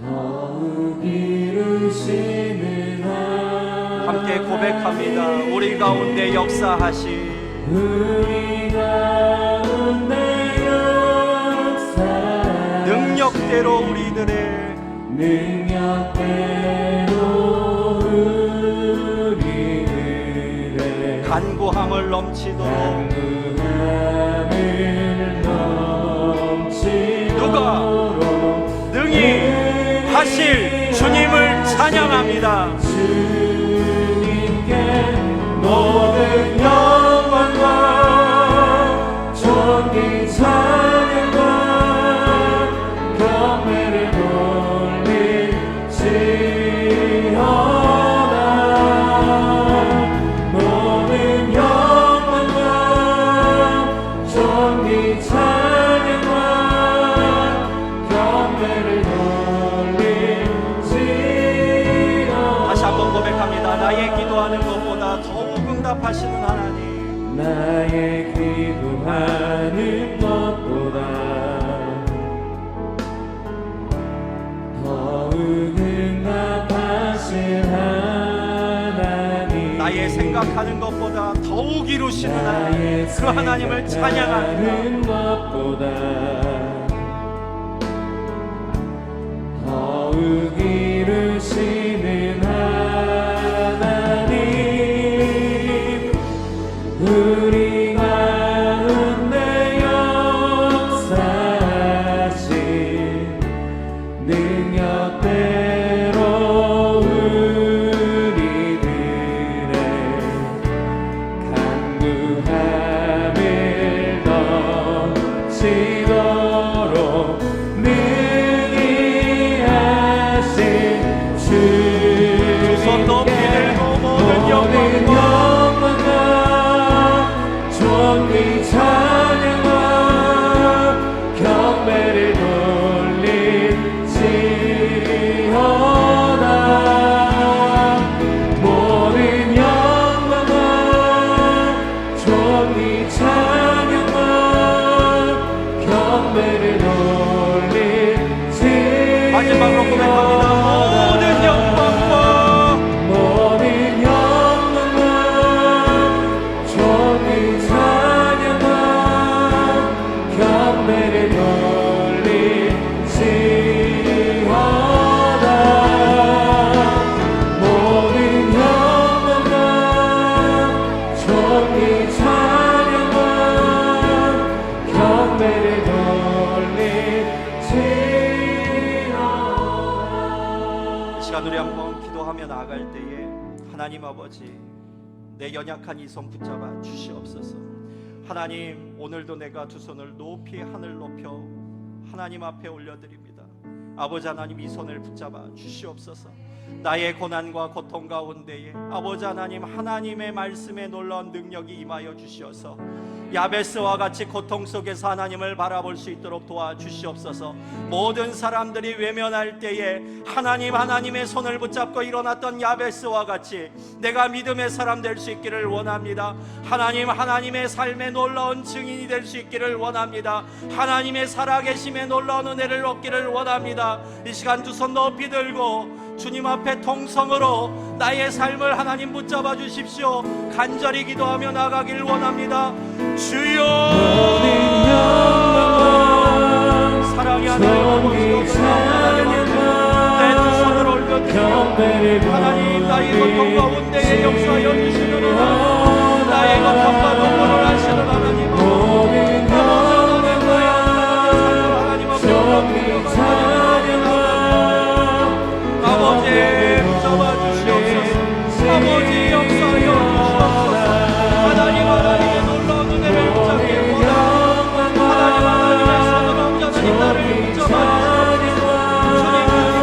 [SPEAKER 2] 더욱 이루시는 하나님,
[SPEAKER 1] 함께 고백합니다. 우리 가운데 역사하신,
[SPEAKER 2] 우리 가운데 역사,
[SPEAKER 1] 능력대로 우리들의
[SPEAKER 2] 능력대로 우리들의
[SPEAKER 1] 간구함을 넘치도록
[SPEAKER 2] 간구함을 넘치도록
[SPEAKER 1] 누가 능히 하실 주님을 찬양합니다.
[SPEAKER 2] 주님께 모든 영광과 존귀 찬양과 경배를 돌릴지어다. 모든 영광과 존귀 찬양과 경배를 돌릴지어다.
[SPEAKER 1] 다시 한번 고백합니다. 나의 기도하는 것보다 더욱 응답하시는 하나님,
[SPEAKER 2] 나의 기도하는 것보다 더욱 응답하신 하나님,
[SPEAKER 1] 나의 생각하는 것보다 더욱 이루시는 하나님,
[SPEAKER 2] 나의
[SPEAKER 1] 그 하나님을 찬양합니다.
[SPEAKER 2] 생각하는 것보다 더욱 이루시는 하나님, 우리 가운데 역사하신 능력대로 우리들의 간구함을 넘치도록 능히 하신
[SPEAKER 1] 손 높이
[SPEAKER 2] 주님께
[SPEAKER 1] 들고 모든
[SPEAKER 2] 영광과 존귀 찬양과 경배를 돌릴지어다. 모든 영광과 존귀 찬양과 경배를 돌릴지어다.
[SPEAKER 1] 마지막으로 고백합니다. 모든 영광과
[SPEAKER 2] 모든 영광과 존귀 찬양과 경배를 돌릴지어다. 모든 영광과 존귀 찬양과 경배를 돌릴지어다.
[SPEAKER 1] 이 시간 우리 한번 기도하며 나아갈 때에 하나님 아버지, 내 연약한 이 손 붙잡아 주시옵소서. 하나님, 오늘도 내가 두 손을 높이 하늘 높여 하나님 앞에 올려드립니다. 아버지 하나님, 이 손을 붙잡아 주시옵소서. 나의 고난과 고통 가운데에 아버지 하나님, 하나님의 말씀에 놀라운 능력이 임하여 주시어서 야베스와 같이 고통 속에서 하나님을 바라볼 수 있도록 도와주시옵소서. 모든 사람들이 외면할 때에 하나님의 손을 붙잡고 일어났던 야베스와 같이 내가 믿음의 사람 될 수 있기를 원합니다. 하나님의 삶의 놀라운 증인이 될 수 있기를 원합니다. 하나님의 살아계심의 놀라운 은혜를 얻기를 원합니다. 이 시간 두 손 높이 들고 주님 앞에 통성으로 나의 삶을 하나님 붙잡아 주십시오. 간절히 기도하며 나가길 원합니다. 주여, 사랑의 하나님 아버지, 내 두 손을 올려드리며 하나님, 나의 고통 가운데에 역사하여 주시는 하나님, 나의 고통과 눈물을 하시는 하나님, 아버지 붙잡아 주시옵소서. 아버지 역사하여 주시옵소서. 하나님의 놀라운 은혜를 붙잡기 원합니다. 하나님의 손으로 온전히 나를 붙잡아 주시옵소서. 주님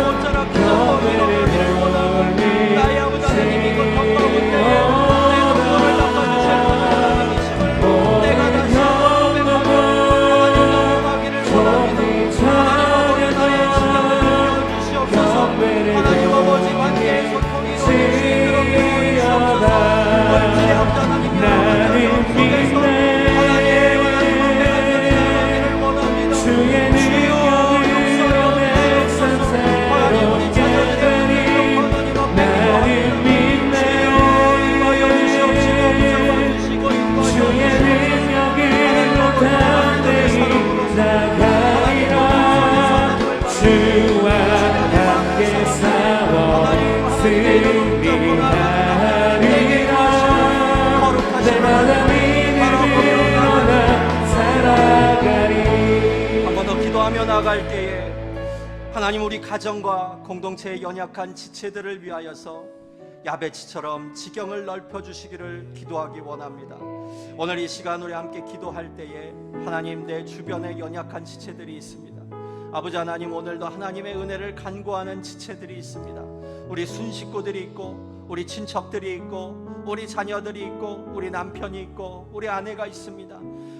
[SPEAKER 1] 온전하게 붙잡고 밀어내기를 원합니다. 나의 아버지 하나님, 이 고통 가운데 내 눈물을 닦아주실 하나님이심을 내가 다시 고백하며 하나님 나아가기를 원합니다. 하나님 아버지, 나의 신앙을 주시옵소서. 하나님 아버지, 관계의 소통이 이루어질 수 있도록 도와주시옵소서. 원수의 합전하님 여러분 속에서 하나님 은혜가 나가기를 원합니다.
[SPEAKER 2] 주의 능력을 내 산새로
[SPEAKER 1] 하나님, 우리 자녀들의 하나님 앞에
[SPEAKER 2] 나는
[SPEAKER 1] 인하여 주시옵시고 붙잡아주시고 인도하여
[SPEAKER 2] 주의 능력을 못하는 나가리라. 주와 함께 싸워 승리하리라. 날마다 믿음으로 나 살아가리.
[SPEAKER 1] 한 번 더 기도하며 나갈 때에 하나님, 우리 가정과 공동체의 연약한 지체들을 위하여서 야베치처럼 지경을 넓혀주시기를 기도하기 원합니다. 오늘 이 시간 우리 함께 기도할 때에 하나님, 내 주변에 연약한 지체들이 있습니다. 아버지 하나님, 오늘도 하나님의 은혜를 간구하는 지체들이 있습니다. 우리 순식구들이 있고, 우리 친척들이 있고, 우리 자녀들이 있고, 우리 남편이 있고, 우리 아내가 있습니다.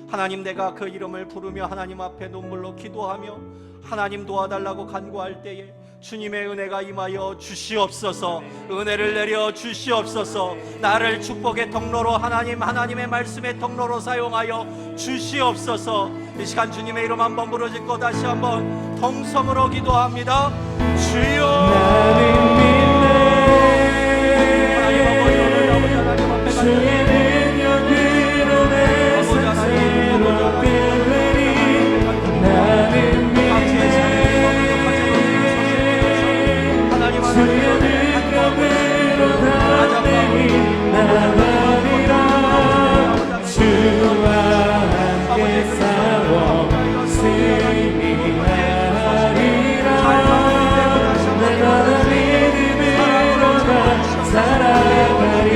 [SPEAKER 1] 하나님, 내가 그 이름을 부르며 하나님 앞에 눈물로 기도하며 하나님 도와달라고 간구할 때에 주님의 은혜가 임하여 주시옵소서. 은혜를 내려 주시옵소서. 나를 축복의 통로로, 하나님의 말씀의 통로로 사용하여 주시옵소서. 이 시간 주님의 이름 한번 부르짖고 다시 한번 통성으로 기도합니다. 주여,
[SPEAKER 2] 나는 믿네.
[SPEAKER 1] 하나님 아버지, 오늘 아버지 하나님 앞에
[SPEAKER 2] 주의 능력으로 내 삶 새롭게 되리. 나는 믿네. 주의 능력으로 다 내리 나가리라. 주와 함께 싸워 승리하리라. 내가 믿음으로 다 살아가리.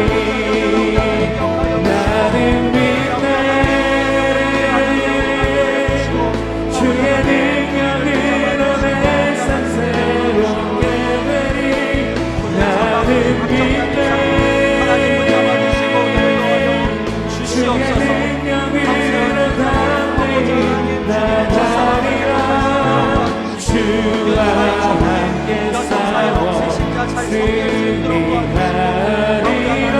[SPEAKER 2] 나는 믿네. 주의 능력으로 내 삶 새롭게 되리. 나는 믿네.
[SPEAKER 1] 하나님 붙잡아주시고 인도하여 주시옵소서.
[SPEAKER 2] 능력으로 담대히 나가리라. 주와 함께 싸워 승리하리라.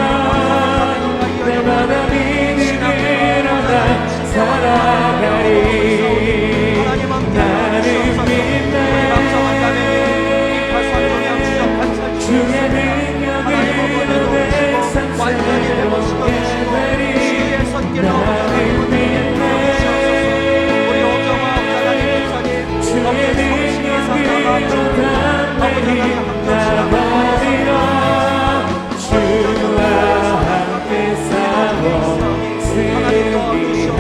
[SPEAKER 2] 내마다 믿음으로 나 살아가리. 나는 믿네. 주의 능력으로 내 삶 새롭게 되리. 나는 믿네. 주의 능력으로 담대히 나가리라. 주와 함께 싸워 승리하리라.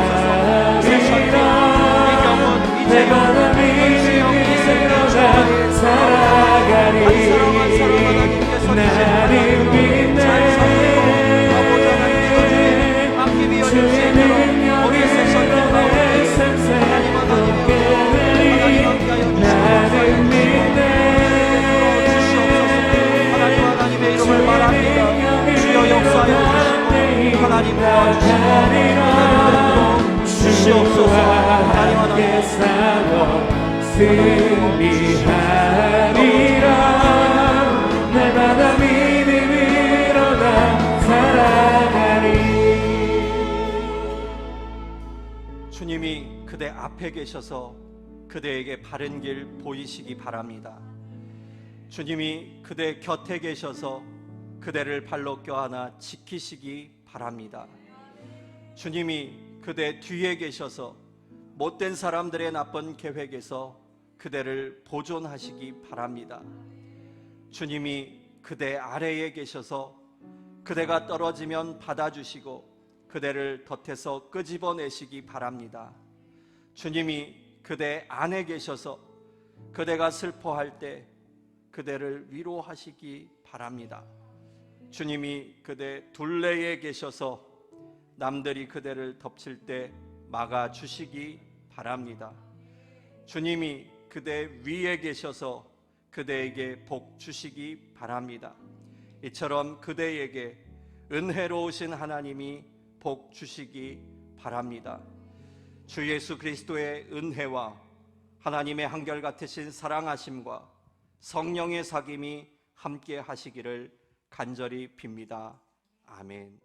[SPEAKER 2] 내가 믿음으로 나 살아가리. 나는 믿네. 주의 능력으로 내 삶 새롭게 되리. 나는 믿네.
[SPEAKER 1] 하나님의 이름을 말합니다. 주여 역사하여 주시고 하나님 도와주시고 주시옵소서. 하나님
[SPEAKER 2] 함께 싸워 승리하리라. 날마다 믿음으로 나 살아가리.
[SPEAKER 1] 주님이 그대 앞에 계셔서 그대에게 바른 길 보이시기 바랍니다. 주님이 그대 곁에 계셔서 그대를 발로 껴안아 지키시기 바랍니다. 주님이 그대 뒤에 계셔서 못된 사람들의 나쁜 계획에서 그대를 보존하시기 바랍니다. 주님이 그대 아래에 계셔서 그대가 떨어지면 받아주시고 그대를 덫에서 끄집어내시기 바랍니다. 주님이 그대 안에 계셔서 그대가 슬퍼할 때 그대를 위로하시기 바랍니다. 주님이 그대 둘레에 계셔서 남들이 그대를 덮칠 때 막아주시기 바랍니다. 주님이 그대 위에 계셔서 그대에게 복 주시기 바랍니다. 이처럼 그대에게 은혜로우신 하나님이 복 주시기 바랍니다. 주 예수 그리스도의 은혜와 하나님의 한결같으신 사랑하심과 성령의 사귐이 함께 하시기를 간절히 빕니다. 아멘.